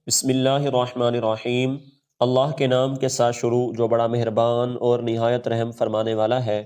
بسم اللہ الرحمن الرحیم۔ اللہ کے نام کے ساتھ شروع جو بڑا مہربان اور نہایت رحم فرمانے والا ہے۔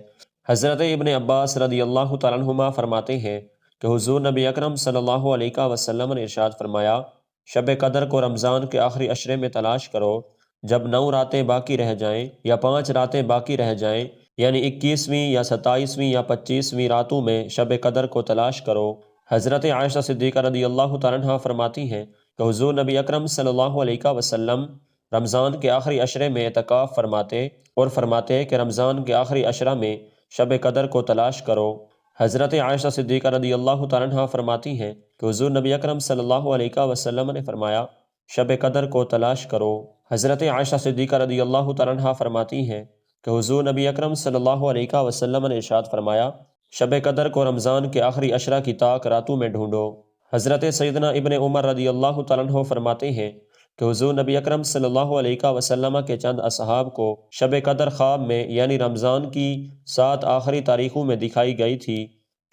حضرت ابن عباس رضی اللہ تعالیٰ عنہما فرماتے ہیں کہ حضور نبی اکرم صلی اللہ علیہ وسلم نے ارشاد فرمایا، شب قدر کو رمضان کے آخری عشرے میں تلاش کرو، جب 9 راتیں باقی رہ جائیں یا 5 راتیں باقی رہ جائیں، یعنی 21ویں یا 27ویں یا 25ویں راتوں میں شب قدر کو تلاش کرو۔ حضرت عائشہ صدیقہ رضی اللہ تعالیٰ عنہا فرماتی ہیں کہ حضور نبی اکرم صلی اللہ علیہ وسلم رمضان کے آخری عشرے میں اعتکاف فرماتے اور فرماتے کہ رمضان کے آخری عشرہ میں شب قدر کو تلاش کرو۔ حضرت عائشہ صدیقہ رضی اللہ تعالیٰ عنہا فرماتی ہیں کہ حضور نبی اکرم صلی اللہ علیہ وسلم نے فرمایا، شب قدر کو تلاش کرو۔ حضرت عائشہ صدیقہ رضی اللہ تعالیٰ عنہا فرماتی ہیں کہ حضور نبی اکرم صلی اللہ علیہ وسلم نے ارشاد فرمایا، شب قدر کو رمضان کے آخری عشرہ کی طاق راتوں میں ڈھونڈو۔ حضرت سیدنا ابن عمر رضی اللہ تعالیٰ عنہ فرماتے ہیں کہ حضور نبی اکرم صلی اللہ علیہ وسلم کے چند اصحاب کو شب قدر خواب میں یعنی رمضان کی 7 آخری تاریخوں میں دکھائی گئی تھی۔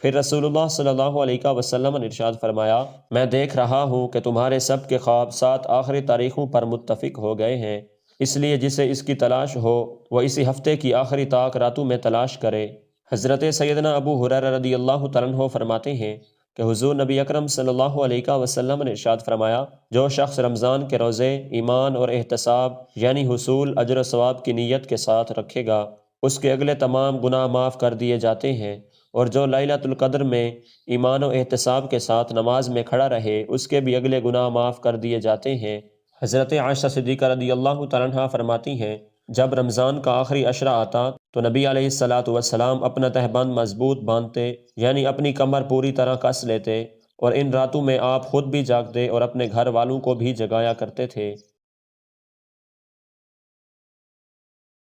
پھر رسول اللہ صلی اللہ علیہ وسلم نے ارشاد فرمایا، میں دیکھ رہا ہوں کہ تمہارے سب کے خواب 7 آخری تاریخوں پر متفق ہو گئے ہیں، اس لیے جسے اس کی تلاش ہو وہ اسی ہفتے کی آخری طاق راتوں میں تلاش کرے۔ حضرت سیدنا ابو ہریرہ رضی اللہ تعالیٰ عنہ فرماتے ہیں کہ حضور نبی اکرم صلی اللہ علیہ وسلم نے ارشاد فرمایا، جو شخص رمضان کے روزے ایمان اور احتساب یعنی حصول اجر و ثواب کی نیت کے ساتھ رکھے گا، اس کے اگلے تمام گناہ معاف کر دیے جاتے ہیں، اور جو لیلۃ القدر میں ایمان و احتساب کے ساتھ نماز میں کھڑا رہے اس کے بھی اگلے گناہ معاف کر دیے جاتے ہیں۔ حضرت عائشہ صدیقہ رضی اللہ تعالیٰ عنہا فرماتی ہیں، جب رمضان کا آخری عشرہ آتا تو نبی علیہ السلام اپنا تہبند مضبوط باندھتے یعنی اپنی کمر پوری طرح کس لیتے، اور ان راتوں میں آپ خود بھی جاگتے اور اپنے گھر والوں کو بھی جگایا کرتے تھے۔